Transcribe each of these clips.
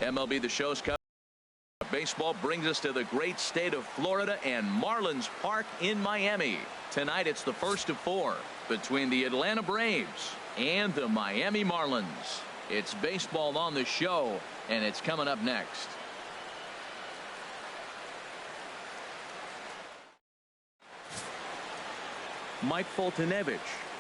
MLB The Show's coverage. Baseball brings us to the great state of Florida and Marlins Park in Miami. Tonight it's the first of 4 between the Atlanta Braves and the Miami Marlins. It's baseball on the show, and it's coming up next. Mike Foltynewicz,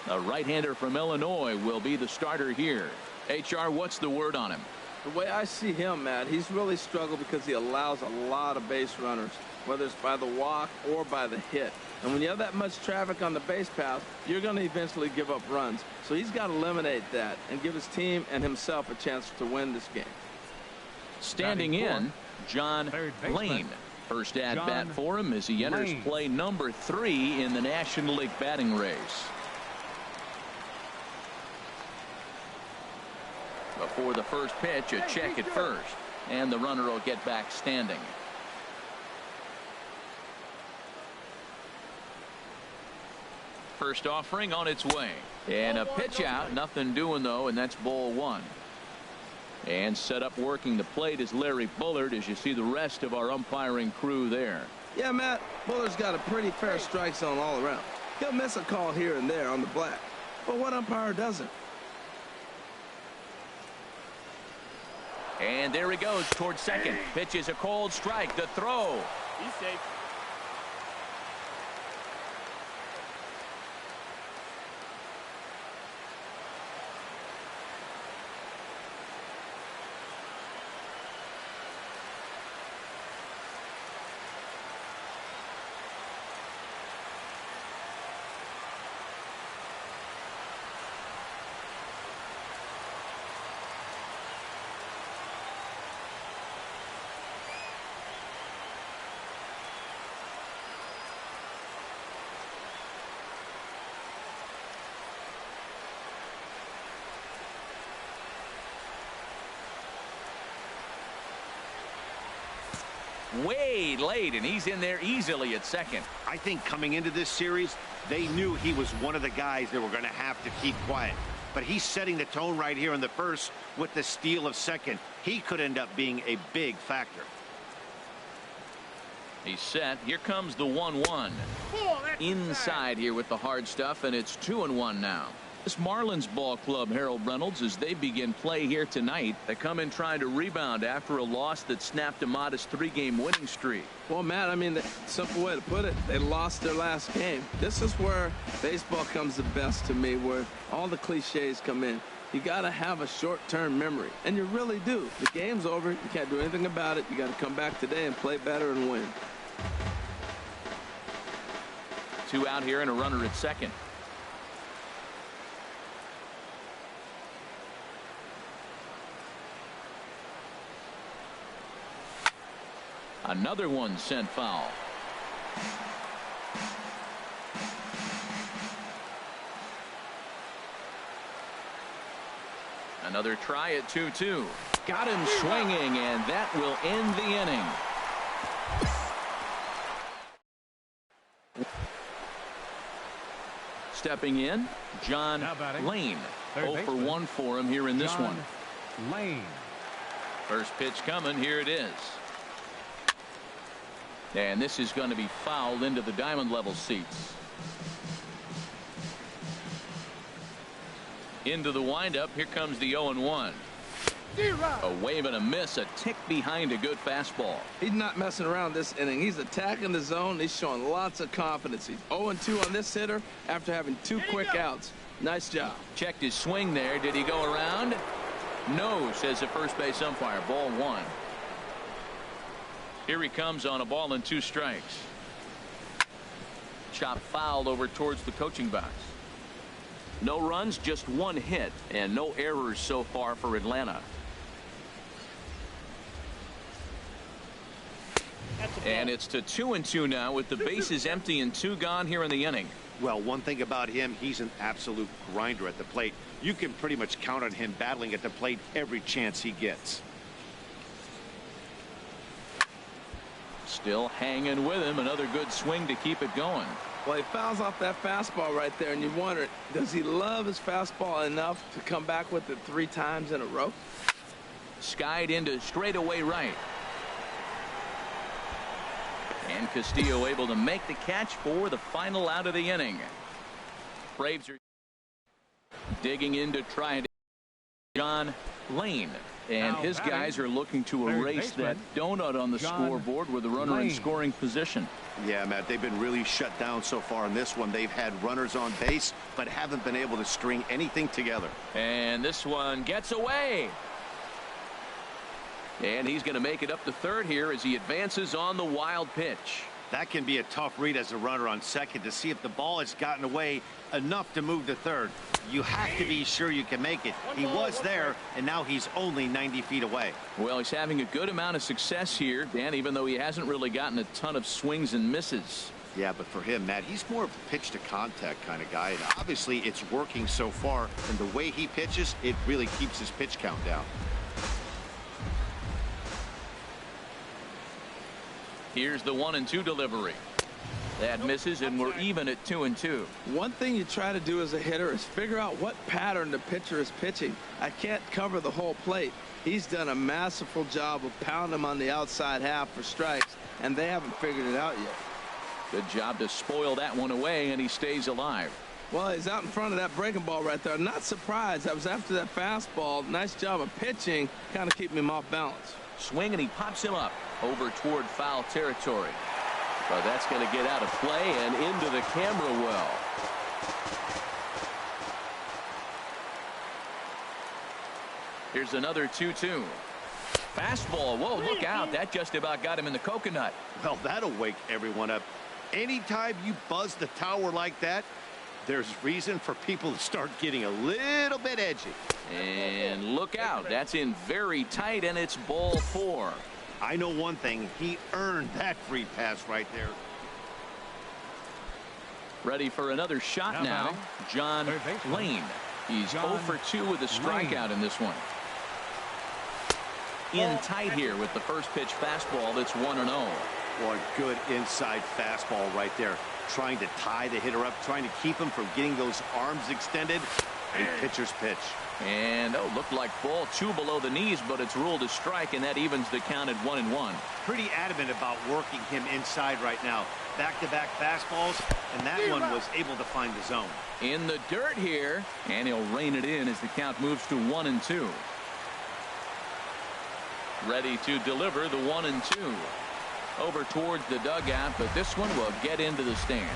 a right-hander from Illinois, will be the starter here. HR, what's the word on him? The way I see him, Matt, he's really struggled because he allows a lot of base runners, whether it's by the walk or by the hit. And when you have that much traffic on the base path, you're going to eventually give up runs. So he's got to eliminate that and give his team and himself a chance to win this game. Standing in, John Lane. First at bat for him as he enters play number 3 in the National League batting race. Before the first pitch, a check at first, and the runner will get back standing. First offering on its way, and a pitch out, nothing doing though, and that's ball 1. And set up working the plate is Larry Bullard, as you see the rest of our umpiring crew there. Yeah, Matt, Bullard's got a pretty fair strike zone all around. He'll miss a call here and there on the black, but what umpire doesn't? And there he goes towards second. Pitch is a cold strike. The throw. He's safe. Way late, and he's in there easily at second. I think coming into this series, they knew he was one of the guys that were going to have to keep quiet. But he's setting the tone right here in the first with the steal of second. He could end up being a big factor. He's set. Here comes the 1-1. Inside here with the hard stuff, and it's 2-1 now. This Marlins ball club, Harold Reynolds, as they begin play here tonight. They come in trying to rebound after a loss that snapped a modest 3-game winning streak. Well, Matt, I mean, the simple way to put it, they lost their last game. This is where baseball comes the best to me, where all the cliches come in. You got to have a short-term memory, and you really do. The game's over. You can't do anything about it. You got to come back today and play better and win. 2 out here and a runner at second. Another one sent foul. Another try at 2-2. Got him swinging, and that will end the inning. Stepping in, John Lane. 0 for 1 for him here in this one. Lane. First pitch coming. Here it is. And this is going to be fouled into the diamond level seats. Into the windup. Here comes the 0-1. A wave and a miss, a tick behind a good fastball. He's not messing around this inning. He's attacking the zone. He's showing lots of confidence. He's 0-2 on this hitter after having 2 quick outs. Nice job. Checked his swing there. Did he go around? No, says the first base umpire. Ball 1. Here he comes on a ball and 2 strikes. Chop fouled over towards the coaching box. No runs, just 1 hit, and no errors so far for Atlanta. And it's to 2-2 now with the bases empty and 2 gone here in the inning. Well, one thing about him, he's an absolute grinder at the plate. You can pretty much count on him battling at the plate every chance he gets. Still hanging with him. Another good swing to keep it going. Well, he fouls off that fastball right there, and you wonder, does he love his fastball enough to come back with it 3 times in a row? skied into straightaway right. And Castillo able to make the catch for the final out of the inning. Braves are digging in to try and John Lane. And his guys are looking to erase that donut on the scoreboard with the runner in scoring position. Yeah, Matt, they've been really shut down so far in this one. They've had runners on base, but haven't been able to string anything together. And this one gets away. And he's going to make it up to third here as he advances on the wild pitch. That can be a tough read as a runner on second to see if the ball has gotten away enough to move to third. You have to be sure you can make it. He was there, and now he's only 90 feet away. Well, he's having a good amount of success here, Dan, even though he hasn't really gotten a ton of swings and misses. Yeah, but for him, Matt, he's more of a pitch to contact kind of guy. And obviously, it's working so far. And the way he pitches, it really keeps his pitch count down. Here's the 1-2 delivery. That misses, and we're even at 2-2. One thing you try to do as a hitter is figure out what pattern the pitcher is pitching. I can't cover the whole plate. He's done a masterful job of pounding him on the outside half for strikes, and they haven't figured it out yet. Good job to spoil that one away, and he stays alive. Well, he's out in front of that breaking ball right there. Not surprised. I was after that fastball. Nice job of pitching, kind of keeping him off balance. Swing, and he pops him up over toward foul territory. But that's going to get out of play and into the camera well. Here's another 2-2. Fastball. Whoa, look out. That just about got him in the coconut. Well, that'll wake everyone up. Anytime you buzz the tower like that, there's reason for people to start getting a little bit edgy. And look out. That's in very tight, and it's ball 4. I know one thing. He earned that free pass right there. Ready for another shot now. John Lane. He's 0 for 2 with a strikeout in this one. In tight here with the first pitch fastball that's 1-0. Boy, good inside fastball right there. Trying to tie the hitter up, trying to keep him from getting those arms extended. A pitcher's pitch. And looked like ball 2 below the knees, but it's ruled a strike, and that evens the count at 1-1. Pretty adamant about working him inside right now. Back-to-back fastballs, and that one was able to find the zone. In the dirt here, and he'll rein it in as the count moves to 1-2. Ready to deliver the 1-2. Over towards the dugout, but this one will get into the stands.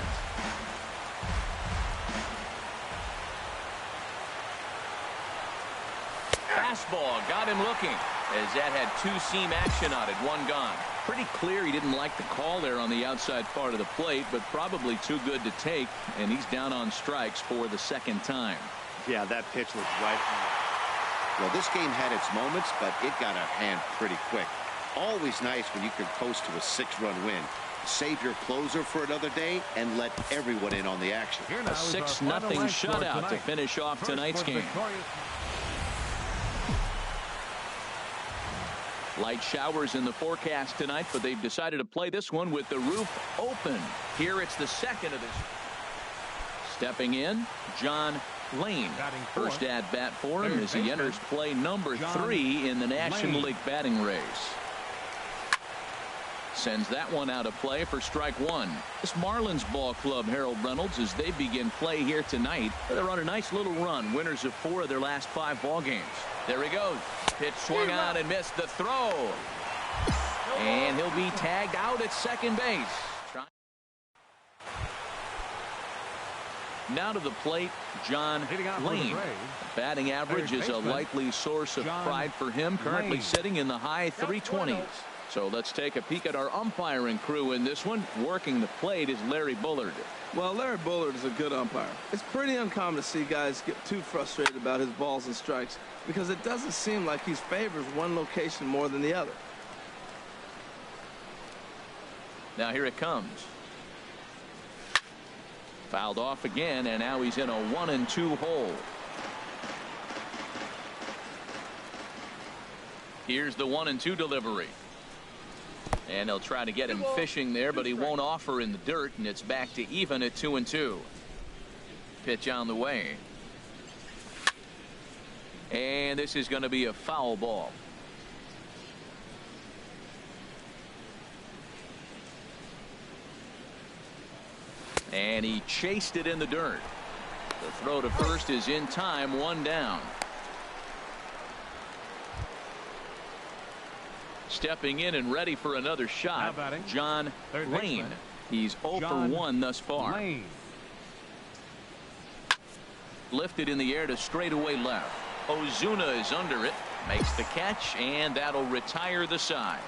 Fastball got him looking as that had 2-seam action on it. 1 gone. Pretty clear he didn't like the call there on the outside part of the plate, but probably too good to take, and he's down on strikes for the second time. Yeah, that pitch was right. Well, this game had its moments, but it got out of hand pretty quick. Always nice when you can coast to a 6-run win. Save your closer for another day and let everyone in on the action. A 6-0 shutout to finish off tonight's game. Light showers in the forecast tonight, but they've decided to play this one with the roof open. Here it's the second of this. Stepping in, John Lane. First at bat for him as he enters play number 3 in the National League batting race. Sends that one out of play for strike 1. This Marlins ball club, Harold Reynolds, as they begin play here tonight. They're on a nice little run. Winners of 4 of their last 5 ball games. There he goes. Pitch swung on and missed the throw. And he'll be tagged out at second base. Now to the plate, John Lane. Batting average is a likely source of pride for him. Currently sitting in the high 320s. So let's take a peek at our umpiring crew in this one. Working the plate is Larry Bullard. Well, Larry Bullard is a good umpire. It's pretty uncommon to see guys get too frustrated about his balls and strikes because it doesn't seem like he favors one location more than the other. Now here it comes. Fouled off again, and now he's in a 1-2 hole. Here's the 1-2 delivery. And they'll try to get him fishing there, but he won't offer in the dirt, and it's back to even at 2-2. Pitch on the way. And this is going to be a foul ball. And he chased it in the dirt. The throw to first is in time, 1 down. Stepping in and ready for another shot, John Lane. He's 0 for 1 thus far. Lifted in the air to straightaway left. Ozuna is under it, makes the catch, and that'll retire the side.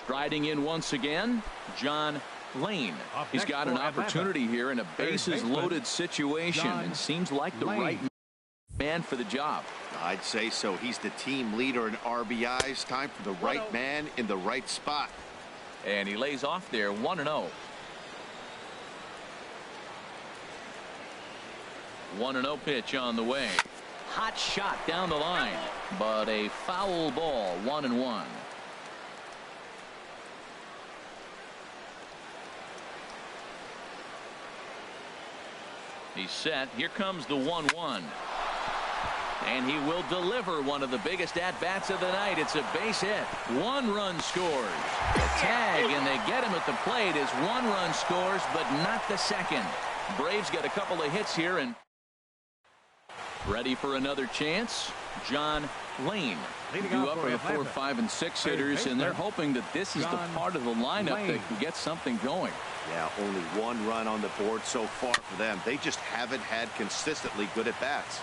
Striding in once again, John Lane. He's got an opportunity here in a bases-loaded situation and seems like the right man for the job. I'd say so. He's the team leader in RBIs. Time for the right man in the right spot. And he lays off there, 1-0. 1-0 pitch on the way. Hot shot down the line, but a foul ball, 1-1. He's set. Here comes the 1-1. And he will deliver one of the biggest at-bats of the night. It's a base hit. 1 run scores. The tag, and they get him at the plate as 1 run scores, but not the second. Braves get a couple of hits here and ready for another chance. John Lane due up for the 4, 5, and 6 hitters, and they're hoping that this is the part of the lineup that can get something going. Yeah, only 1 run on the board so far for them. They just haven't had consistently good at-bats.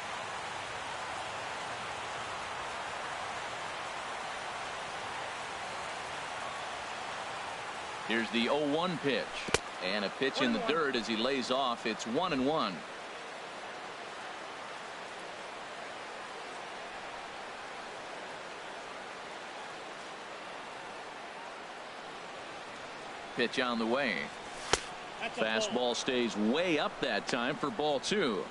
Here's the 0-1 pitch, and a pitch in the dirt as he lays off. It's 1-1. Pitch on the way. Fastball stays way up that time for ball 2.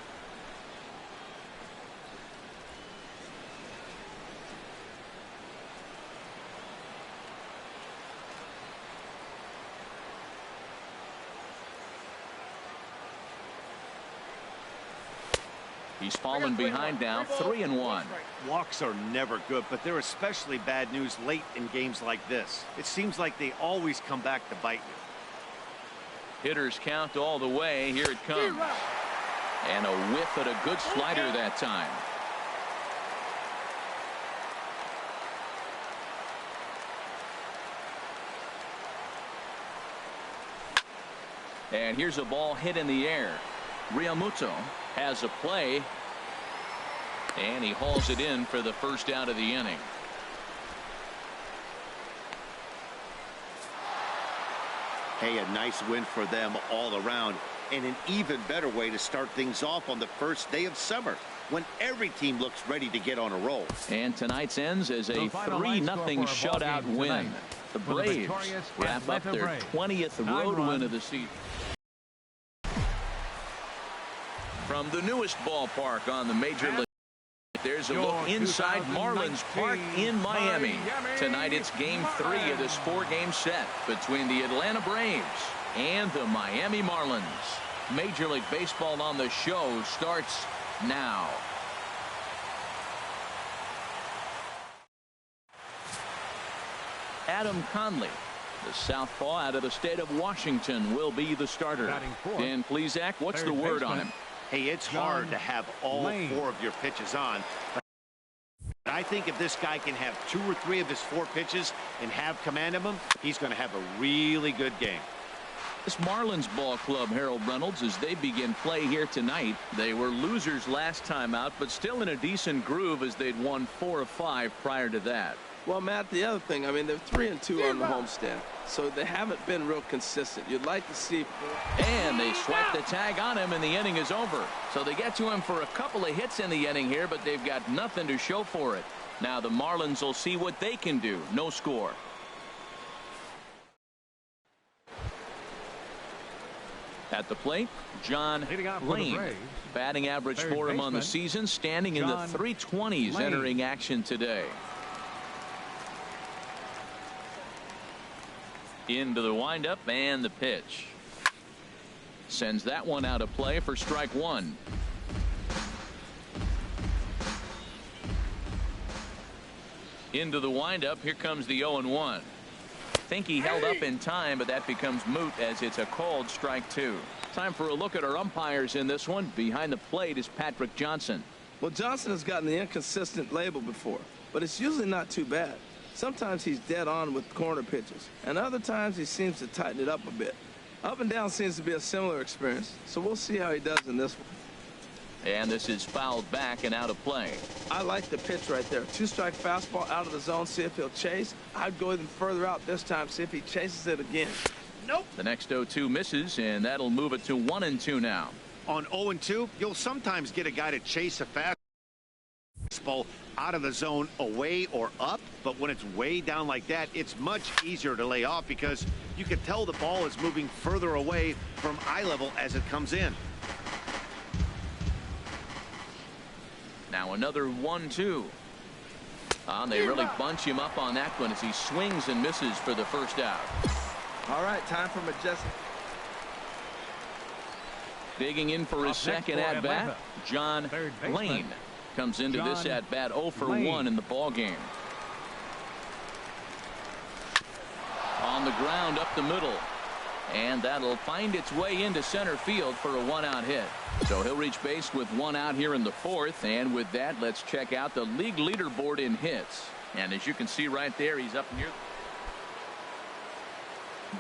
He's fallen behind now, 3-1. Walks are never good, but they're especially bad news late in games like this. It seems like they always come back to bite you. Hitters count all the way. Here it comes. And a whiff at a good slider that time. And here's a ball hit in the air. Realmuto has a play, and he hauls it in for the first out of the inning. Hey, a nice win for them all around, and an even better way to start things off on the first day of summer, when every team looks ready to get on a roll. And tonight's ends as a 3-0 shutout win. The Braves wrap up their 20th road win of the season. From the newest ballpark on the Major League, there's a look inside Marlins Park in Miami. Tonight it's Game 3 of this 4-game set between the Atlanta Braves and the Miami Marlins. Major League Baseball on the show starts now. Adam Conley, the southpaw out of the state of Washington, will be the starter. Dan Plesac, what's the word on him? Hey, it's hard to have all 4 of your pitches on. But I think if this guy can have 2 or 3 of his 4 pitches and have command of them, he's going to have a really good game. This Marlins ball club, Harold Reynolds, as they begin play here tonight. They were losers last time out, but still in a decent groove as they'd won 4 of 5 prior to that. Well, Matt, the other thing, I mean, they're 3-2 on the homestand, so they haven't been real consistent. You'd like to see. And they swipe the tag on him, and the inning is over. So they get to him for a couple of hits in the inning here, but they've got nothing to show for it. Now the Marlins will see what they can do. No score. At the plate, John Lane. Batting average for him on the season, standing in the 320s entering action today. Into the windup and the pitch. Sends that one out of play for strike 1. Into the windup. Here comes the 0-1. think he held up in time, but that becomes moot as it's a called strike 2. Time for a look at our umpires in this one. Behind the plate is Patrick Johnson. Well, Johnson has gotten the inconsistent label before, but it's usually not too bad. Sometimes he's dead on with corner pitches, and other times he seems to tighten it up a bit. Up and down seems to be a similar experience, so we'll see how he does in this one. And this is fouled back and out of play. I like the pitch right there. 2-strike fastball out of the zone, see if he'll chase. I'd go even further out this time, see if he chases it again. Nope. The next 0-2 misses, and that'll move it to 1-2 now. On 0-2, you'll sometimes get a guy to chase a fastball out of the zone away or up, but when it's way down like that, it's much easier to lay off because you can tell the ball is moving further away from eye level as it comes in. Now another 1-2. They really bunch him up on that one as he swings and misses for the first out. All right, time for Majestic. Digging in for his second at-bat, John Lane comes into this at-bat 0 for 1 in the ball game. On the ground up the middle, and that'll find its way into center field for a 1-out hit. So he'll reach base with 1 out here in the 4th, and with that, let's check out the league leaderboard in hits. And as you can see right there, he's up near.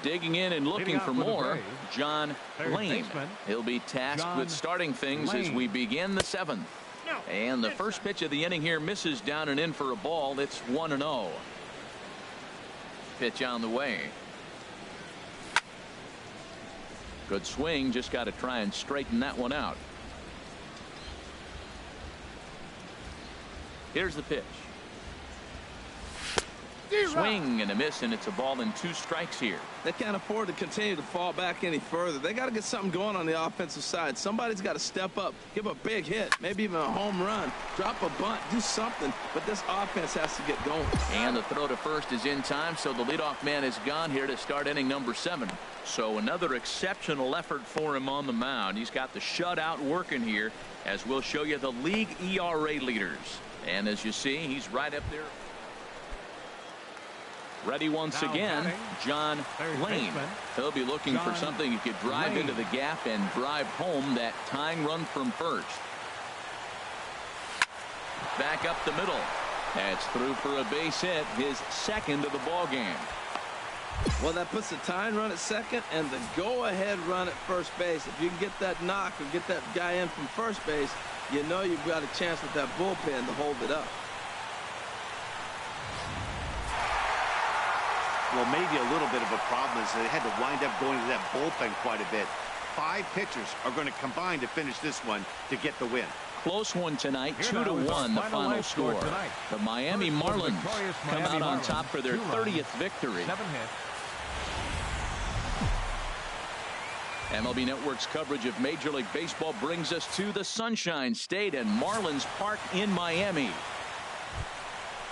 Digging in and looking for more, John Lane. He'll be tasked with starting things as we begin the 7th. And the first pitch of the inning here misses down and in for a ball. It's 1-0. Pitch on the way. Good swing, just got to try and straighten that one out. Here's the pitch. Swing and a miss, and it's a ball and 2 strikes here. They can't afford to continue to fall back any further. They got to get something going on the offensive side. Somebody's got to step up, give a big hit, maybe even a home run, drop a bunt, do something. But this offense has to get going. And the throw to first is in time, so the leadoff man is gone here to start inning number 7. So another exceptional effort for him on the mound. He's got the shutout working here, as we'll show you the league ERA leaders. And as you see, he's right up there. Ready once again, John Lane. He'll be looking for something he could drive into the gap and drive home that tying run from first. Back up the middle. That's through for a base hit, his 2nd of the ball game. Well, that puts the tying run at second and the go-ahead run at first base. If you can get that knock or get that guy in from first base, you know you've got a chance with that bullpen to hold it up. Well, maybe a little bit of a problem is they had to wind up going to that bullpen quite a bit. 5 pitchers are going to combine to finish this one to get the win. Close one tonight, 2-1 the final score. The Miami Marlins come out on top for their 30th victory. MLB Network's coverage of Major League Baseball brings us to the Sunshine State and Marlins Park in Miami.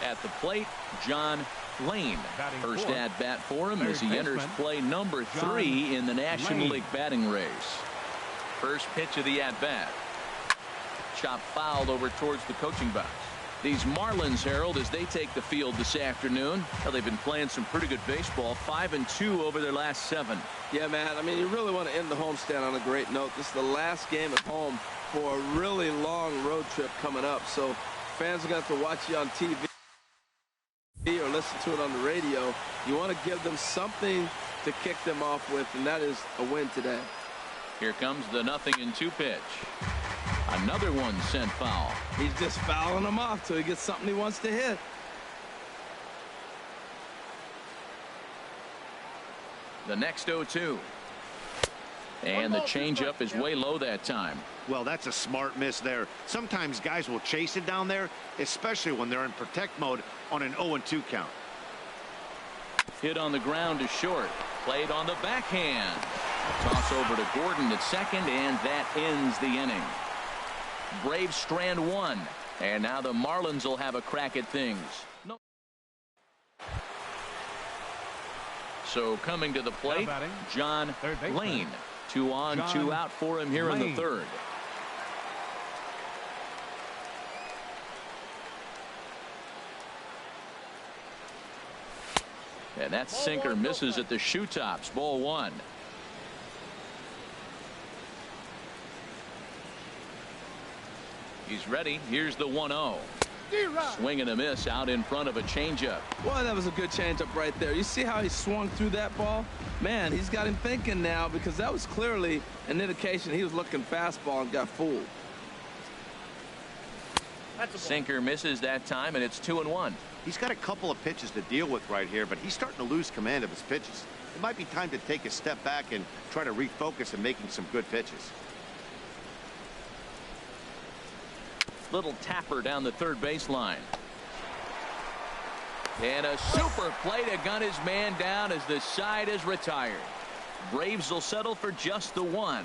At the plate, John Lane. First at bat for him as he enters play number 3 in the National League batting race. First pitch of the at bat. Chop fouled over towards the coaching box. These Marlins, Harold, as they take the field this afternoon, well, they've been playing some pretty good baseball. 5-2 over their last 7. Yeah, man. I mean, you really want to end the homestand on a great note. This is the last game at home for a really long road trip coming up. So fans are going to have to watch you on TV or listen to it on the radio. You want to give them something to kick them off with, and that is a win today. Here comes the 0-2 pitch. Another one sent foul. He's just fouling them off till he gets something he wants to hit. The next 0-2. And the changeup is way low that time. Well, that's a smart miss there. Sometimes guys will chase it down there, especially when they're in protect mode on an 0-2 count. Hit on the ground to short. Played on the backhand. Toss over to Gordon at second, and that ends the inning. Braves strand 1, and now the Marlins will have a crack at things. So coming to the plate, John Lane. 2 on, 2 out for him here in the 3rd. And that sinker misses at the shoe tops. Ball one. He's ready. Here's the 1-0. Swing and a miss out in front of a changeup. Boy, that was a good changeup right there. You see how he swung through that ball? Man, he's got him thinking now, because that was clearly an indication he was looking fastball and got fooled. Sinker misses that time, and it's 2-1. He's got a couple of pitches to deal with right here, but he's starting to lose command of his pitches. It might be time to take a step back and try to refocus on making some good pitches. Little tapper down the third baseline. And a super play to gun his man down as the side is retired. Braves will settle for just the one.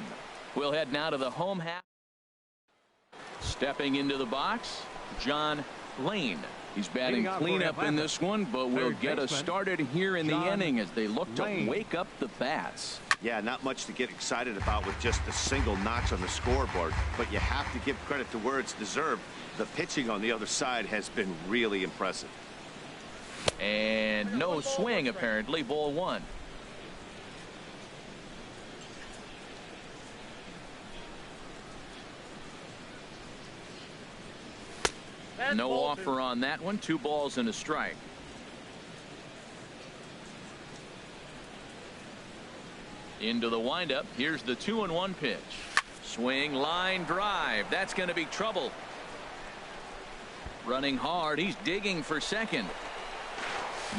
We'll head now to the home half. Stepping into the box, John Lane. He's batting cleanup in this one, but we'll get us started here in the inning as they look to wake up the bats. Yeah, not much to get excited about with just a single notch on the scoreboard, but you have to give credit to where it's deserved. The pitching on the other side has been really impressive. And no swing, apparently. Ball one. No offer on that one. 2 balls and a strike. Into the windup. Here's the 2-1 pitch. Swing, line drive. That's going to be trouble. Running hard. He's digging for second.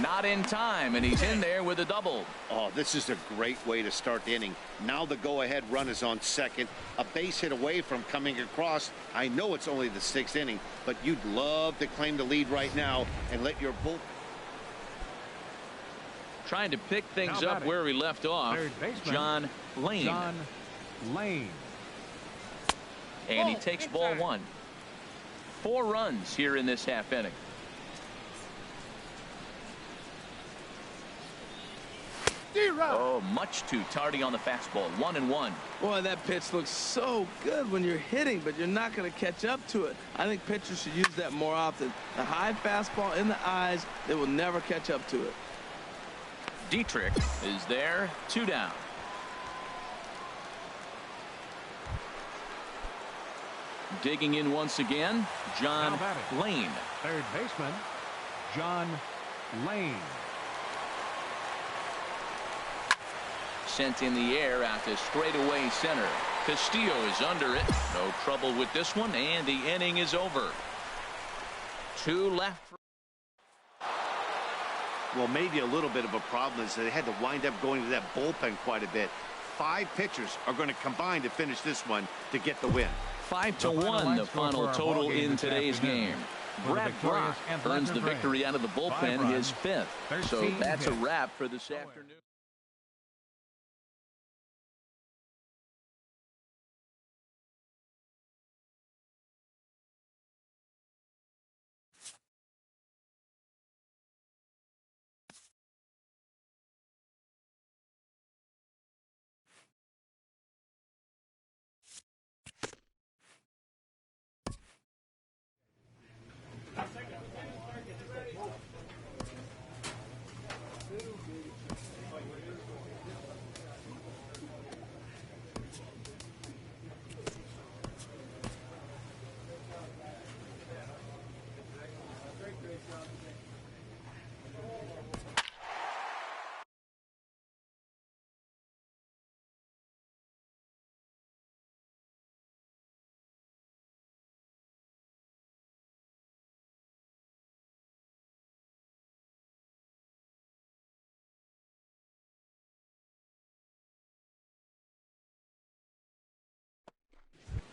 Not in time, and he's in there with a double. Oh, this is a great way to start the inning. Now the go-ahead run is on second. A base hit away from coming across. I know it's only the 6th inning, but you'd love to claim the lead right now and let your bull. Trying to pick things up where we left off. John Lane. And he takes ball one. 4 runs here in this half inning. Oh, much too tardy on the fastball. 1-1. Boy, that pitch looks so good when you're hitting, but you're not going to catch up to it. I think pitchers should use that more often. The high fastball in the eyes, they will never catch up to it. Dietrich is there. 2 down. Digging in once again, John Lane. Third baseman, John Lane. Sent in the air out to straightaway center. Castillo is under it. No trouble with this one, and the inning is over. 2 left. Well, maybe a little bit of a problem is they had to wind up going to that bullpen quite a bit. 5 pitchers are going to combine to finish this one to get the win. 5-1 the final total in today's game. Brad Brock earns the victory out of the bullpen, his 5th. So that's a wrap for this afternoon.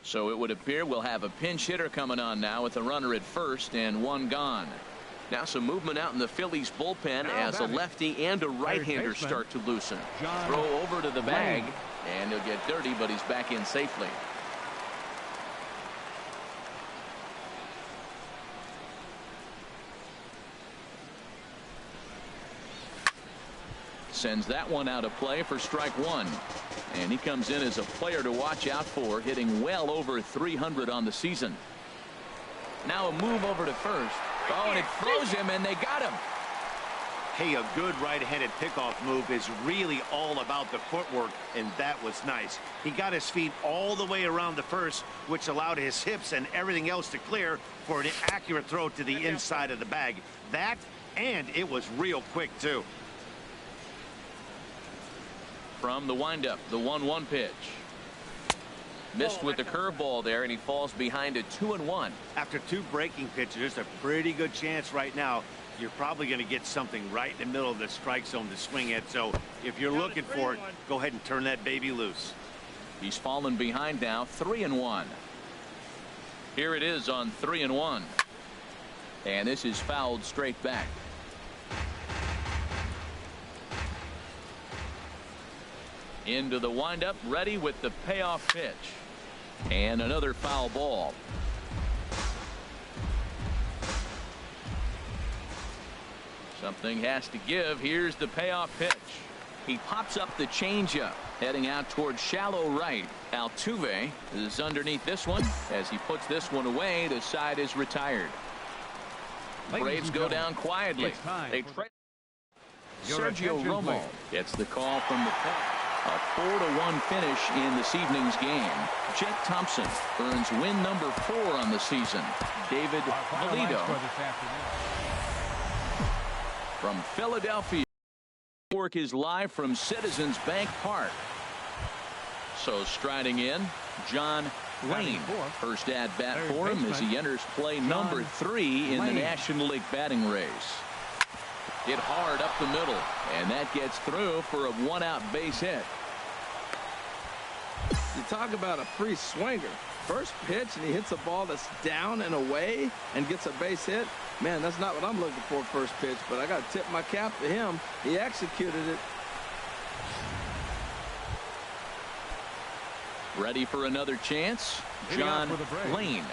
So it would appear we'll have a pinch hitter coming on now with a runner at first and 1 gone. Now some movement out in the Phillies bullpen as a lefty and a right-hander start to loosen. Throw over to the bag, and he'll get dirty, but he's back in safely. Sends that one out of play for strike 1. And he comes in as a player to watch out for, hitting well over 300 on the season. Now a move over to first. Oh, and it throws him, and they got him. Hey, a good right-handed pickoff move is really all about the footwork, and that was nice. He got his feet all the way around the first, which allowed his hips and everything else to clear for an accurate throw to the inside of the bag. That, and it was real quick, too. From the windup, the 1-1 pitch. Missed with the curveball there, and he falls behind a 2-1. After 2 breaking pitches, there's a pretty good chance right now you're probably going to get something right in the middle of the strike zone to swing at. So if you're looking for it, go ahead and turn that baby loose. He's fallen behind now, 3-1. Here it is on 3-1. And this is fouled straight back. Into the windup, ready with the payoff pitch. And another foul ball. Something has to give. Here's the payoff pitch. He pops up the changeup, heading out towards shallow right. Altuve is underneath this one. As he puts this one away, the side is retired. Braves go down quietly. They trade Sergio Romo gets the call from the pen. A 4-1 finish in this evening's game. Jake Thompson earns win number 4 on the season. David Polito from Philadelphia. Work is live from Citizens Bank Park. So striding in, John Lane. First at bat for him as he enters play number 3 in the National League batting race. Hit hard up the middle, and that gets through for a 1-out base hit. You talk about a free swinger. First pitch, and he hits a ball that's down and away and gets a base hit. Man, that's not what I'm looking for first pitch, but I got to tip my cap to him. He executed it. Ready for another chance? John Lane.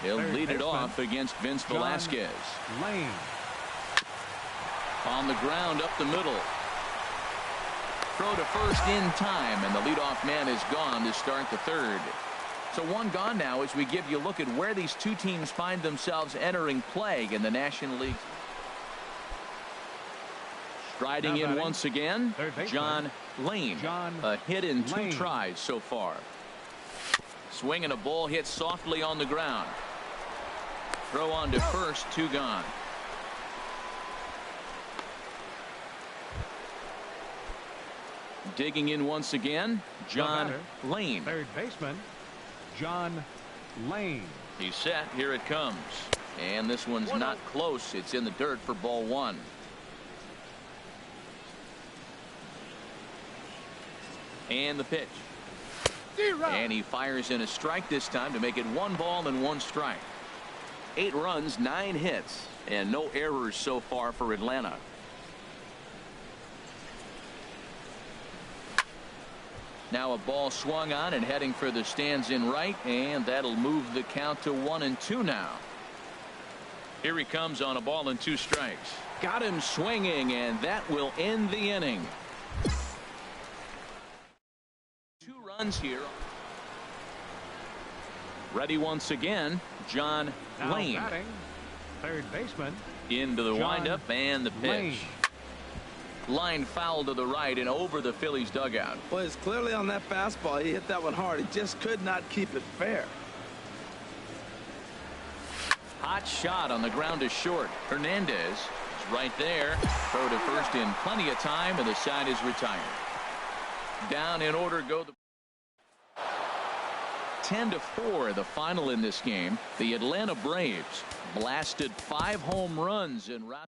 He'll lead it off against Vince Velasquez. Lane. On the ground up the middle. Throw to first in time, and the leadoff man is gone to start the third. So one gone now as we give you a look at where these two teams find themselves entering play in the National League. Striding in once again, John Lane. A hit in 2 tries so far. Swing and a ball hit softly on the ground. Throw on to first, 2 gone. Digging in once again, John Lane. Third baseman, John Lane. He's set. Here it comes. And this one's not close. It's in the dirt for ball 1. And the pitch. And he fires in a strike this time to make it 1 ball and 1 strike. 8 runs, 9 hits, and no errors so far for Atlanta. Now a ball swung on and heading for the stands in right, and that'll move the count to 1-2 now. Here he comes on a ball and 2 strikes. Got him swinging, and that will end the inning. 2 runs here. Ready once again, John Lane. Batting, third baseman. Into the windup and the pitch. Lane. Line foul to the right and over the Phillies dugout. Well, it's clearly on that fastball. He hit that one hard. He just could not keep it fair. Hot shot on the ground to short. Hernandez is right there. Throw to first in plenty of time, and the side is retired. Down in order go the 10-4 the final in this game. The Atlanta Braves blasted 5 home runs in round